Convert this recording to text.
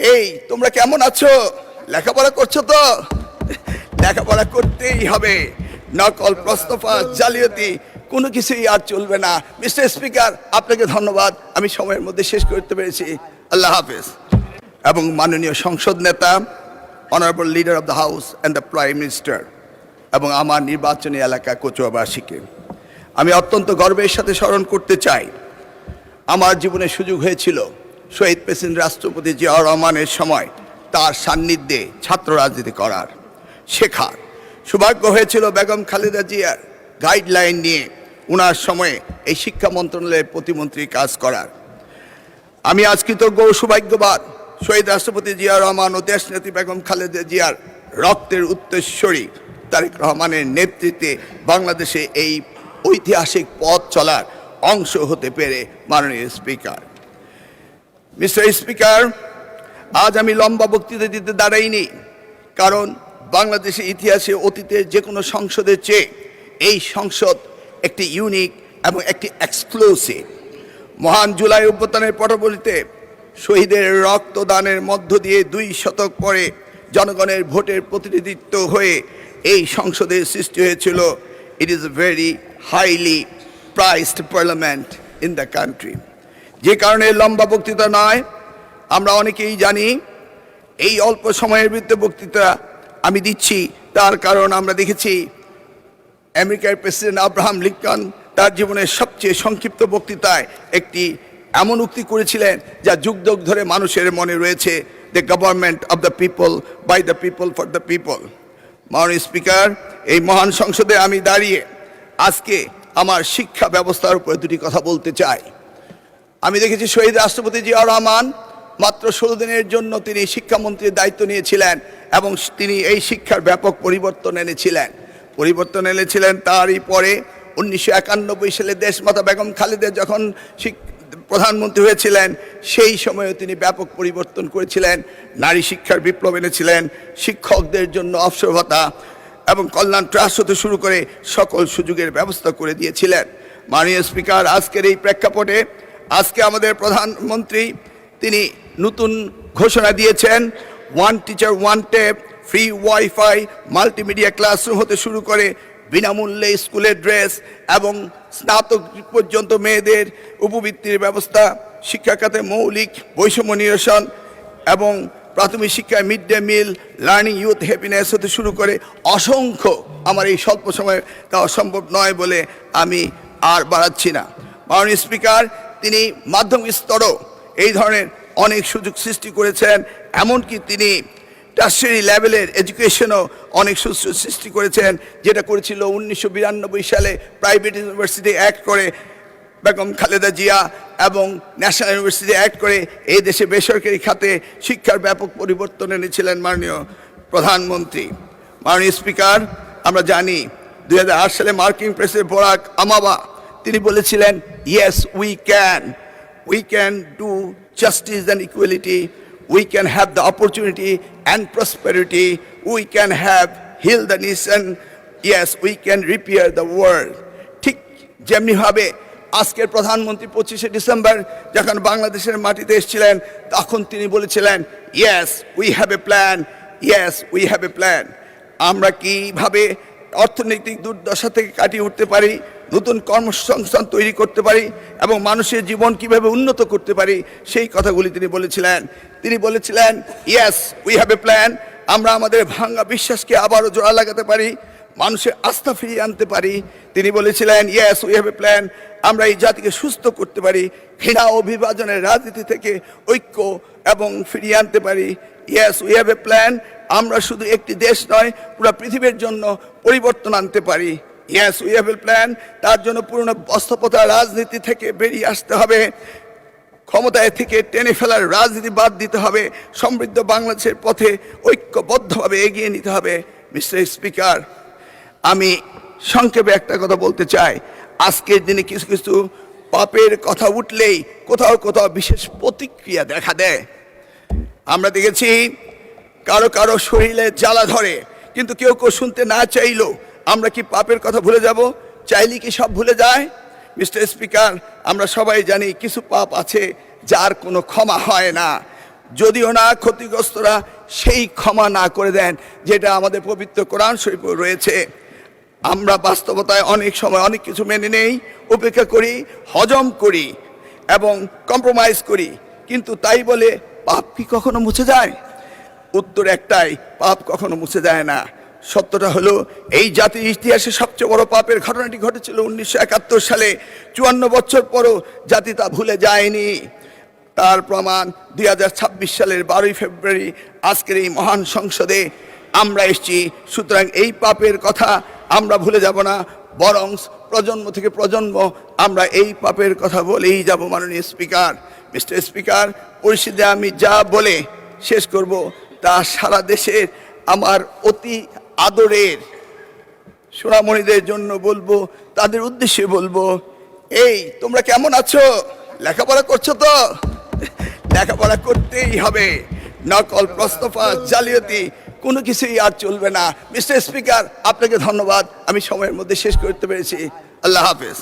এই তোমরা কেমন আছো? লেখাপড়া করছো তো? লেখাপড়া করতেই হবে। নকল, প্রশ্নফাঁস, জালিয়াতি কোনো কিছুই আর চলবে না। মিস্টার স্পিকার, আপনাকে ধন্যবাদ, আমি সময়ের মধ্যে শেষ করতে পেরেছি। আল্লাহ হাফেজ। এবং মাননীয় সংসদ নেতা, honourable leader of the house and the prime minister, এবং আমার নির্বাচনী এলাকা কচুয়াবাসীকে আমি অত্যন্ত গর্বের সাথে স্মরণ করতে চাই, আমার জীবনে সুযোগ হয়েছিল শহীদ প্রেসিডেন্ট রাষ্ট্রপতি জিয়াউর রহমানের সময় তার সান্নিধ্যে ছাত্র রাজনীতি করার, শেখার সৌভাগ্য হয়েছিল বেগম খালেদা জিয়ার গাইডলাইন নিয়ে ওনার সময়ে এই শিক্ষা মন্ত্রণালয়ের প্রতিমন্ত্রী কাজ করার। আমি আজ কৃতজ্ঞ ও সৌভাগ্যবান শহীদ রাষ্ট্রপতি জিয়াউর রহমান ও দেশনেত্রী বেগম খালেদা জিয়ার রক্তের উত্তরসূরি তারেক রহমানের নেতৃত্বে বাংলাদেশে এই ঐতিহাসিক পথ চলার অংশ হতে পেরে। মাননীয় স্পিকার, মিস্টার স্পিকার, আজ আমি লম্বা বক্তৃতা দিতে দাঁড়াইনি, কারণ বাংলাদেশের ইতিহাসে অতীতের যে কোনো সংসদের চেয়ে এই সংসদ একটি ইউনিক এবং একটি এক্সক্লুসিভ। মহান জুলাই অভ্যুত্থানের পটভূমিতে শহীদের রক্তদানের মধ্য দিয়ে 2 শতক পরে জনগণের ভোটের প্রতিনিধিত্ব হয়ে এই সংসদের সৃষ্টি হয়েছিল। It is a very highly priced parliament in the country. যে কারণে লম্বা বক্তৃতা নয়, আমরা অনেকেই জানি এই অল্প সময়ের ভিতরে বক্তৃতা আমি দিচ্ছি, তার কারণ আমরা দেখেছি আমেরিকার প্রেসিডেন্ট আব্রাহাম লিঙ্কন তার জীবনের সবচেয়ে সংক্ষিপ্ত বক্তৃতায় একটি এমন উক্তি করেছিলেন যা যুগ যুগ ধরে মানুষের মনে রয়েছে, the government of the people, by the people, for the people. মাননীয় স্পিকার, এই মহান সংসদে আমি দাঁড়িয়ে আজকে আমার শিক্ষা ব্যবস্থার উপরে 2টি কথা বলতে চাই। আমি দেখেছি শহীদ রাষ্ট্রপতি জিয়াউর রহমান মাত্র 16 দিনের জন্য তিনি শিক্ষামন্ত্রীর দায়িত্ব নিয়েছিলেন এবং তিনি এই শিক্ষার ব্যাপক পরিবর্তন এনেছিলেন। তারই পরে 1991 সালে দেশমাতা বেগম খালেদা যখন প্রধানমন্ত্রী হয়েছিলেন, সেই সময়ে তিনি ব্যাপক পরিবর্তন করেছিলেন। নারী শিক্ষার বিপ্লব এনেছিলেন, শিক্ষকদের জন্য অবসর ভাতা এবং কল্যাণ ট্রাস্ট হতে শুরু করে সকল সুযোগের ব্যবস্থা করে দিয়েছিলেন। মাননীয় স্পিকার, আজকের এই প্রেক্ষাপটে আজকে আমাদের প্রধানমন্ত্রী তিনি নতুন ঘোষণা দিয়েছেন, 1 teacher 1 tab, free wifi, multimedia classroom হতে শুরু করে বিনামূল্যে স্কুলের ড্রেস এবং স্নাতক পর্যন্ত মেয়েদের উপবৃত্তির ব্যবস্থা, শিক্ষা খাতে মৌলিক বৈষম্য নিরসন এবং প্রাথমিক শিক্ষায় mid day meal, learning youth happiness হতে শুরু করে অসংখ্য, আমার এই স্বল্প সময়ে তা অসম্ভব নয় বলে আমি আর বাড়াচ্ছি না। মাননীয় স্পিকার, তিনি মাধ্যমিক স্তরও এই ধরনের অনেক সুযোগ সৃষ্টি করেছেন, এমনকি তিনি টার্সিয়ারি লেভেলের এডুকেশনও অনেক সুযোগ সৃষ্টি করেছেন, যেটা করেছিল 1992 সালে প্রাইভেট ইউনিভার্সিটি অ্যাক্ট করে বেগম খালেদা জিয়া এবং ন্যাশনাল ইউনিভার্সিটি অ্যাক্ট করে এই দেশে বেসরকারি খাতে শিক্ষার ব্যাপক পরিবর্তন এনেছিলেন মাননীয় প্রধানমন্ত্রী। মাননীয় স্পিকার, আমরা জানি 2008 সালে মার্কিন প্রেসিডেন্ট বারাক ওবামা তিনি বলেছিলেন, yes we can do justice and equality, we can have the opportunity and prosperity, we can have heal the nation, yes, we can repair the world. ঠিক যেমনিভাবে আজকের প্রধানমন্ত্রী 25শে ডিসেম্বর যখন বাংলাদেশের মাটিতে এসেছিলেন, তখন তিনি বলেছিলেন, yes, we have a plan, yes, we have a plan. আমরা কিভাবে অর্থনৈতিক দুর্দশা থেকে কাটিয়ে উঠতে পারি, নতুন কর্মসংস্থান তৈরি করতে পারি এবং মানুষের জীবন কিভাবে উন্নত করতে পারি, সেই কথাগুলি তিনি বলেছিলেন, yes we have a plan. আমরা আমাদের ভাঙা বিশ্বাসকে আবারও জোড়া লাগাতে পারি, মানুষের আস্থা ফিরিয়ে আনতে পারি। তিনি বলেছিলেন, yes we have a plan. আমরা এই জাতিকে সুস্থ করতে পারি, ঘৃণা ও বিভাজনের রাজনীতি থেকে ঐক্য এবং ফিরিয়ে আনতে পারি। Yes we have a plan. আমরা শুধু একটি দেশ নয়, পুরো পৃথিবীর জন্য পরিবর্তন আনতে পারি। Yes we have a plan. তার জন্য পুরনো বস্ত্রপ্রথা রাজনীতি থেকে বেরিয়ে আসতে হবে, ক্ষমতায় থেকে টেনে ফেলার রাজনীতি বাদ দিতে হবে, সমৃদ্ধ বাংলাদেশের পথে ঐক্যবদ্ধভাবে এগিয়ে নিতে হবে। মিস্টার স্পিকার, আমি সংক্ষেপে একটা কথা বলতে চাই। আজকের দিনে কিছু কিছু পাপের কথা উঠলেই কোথাও কোথাও বিশেষ প্রতিক্রিয়া দেখা দেয়। আমরা দেখেছি কারো কারো শরীরে জ্বালা ধরে, কিন্তু কেউ কেউ শুনতে না চাইলো। আমরা কি পাপের কথা ভুলে যাব? চাইলে কি সব ভুলে যায়? মিস্টার স্পিকার, আমরা সবাই জানি কিছু পাপ আছে যার কোনো ক্ষমা হয় না। যদিও না ক্ষতিগ্রস্তরা সেই ক্ষমা না করে দেন যেটা আমাদের পবিত্র কোরআন শরীফে রয়েছে। আমরা বাস্তবতায় অনেক সময় অনেক কিছু মেনে নেই, উপেক্ষা করি, হজম করি এবং কম্প্রোমাইজ করি, কিন্তু তাই বলে পাপ কি কখনো মুছে যায়? উত্তর একটাই, পাপ কখনো মুছে যায় না। সত্যটা হলো এই জাতির ইতিহাসে সবচেয়ে বড় পাপের ঘটনাটি ঘটেছিল 1971 সালে। 54 বছর পরও জাতি তা ভুলে যায়নি। তার প্রমাণ 2026 সালের 12 ফেব্রুয়ারি আজকের এই মহান সংসদে আমরা এসেছি। সুতরাং এই পাপের কথা আমরা ভুলে যাব না, বরং প্রজন্ম থেকে প্রজন্ম আমরা এই পাপের কথা বলেই যাব। মাননীয় স্পিকার, মিস্টার স্পিকার, পরিস্থিতি আমি যা বলে শেষ করব তা সারা দেশের আমার অতি আদরের সোনামণিদের জন্য বলবো, তাদের উদ্দেশ্যে বলবো, এই তোমরা কেমন আছো? লেখাপড়া করছো তো? লেখাপড়া করতেই হবে। নকল, প্রশ্নফাঁস, জালিয়াতি কোনো কিছুই আর চলবে না। মিস্টার স্পিকার, আপনাকে ধন্যবাদ, আমি সময়ের মধ্যে শেষ করতে পেরেছি। আল্লাহ হাফেজ।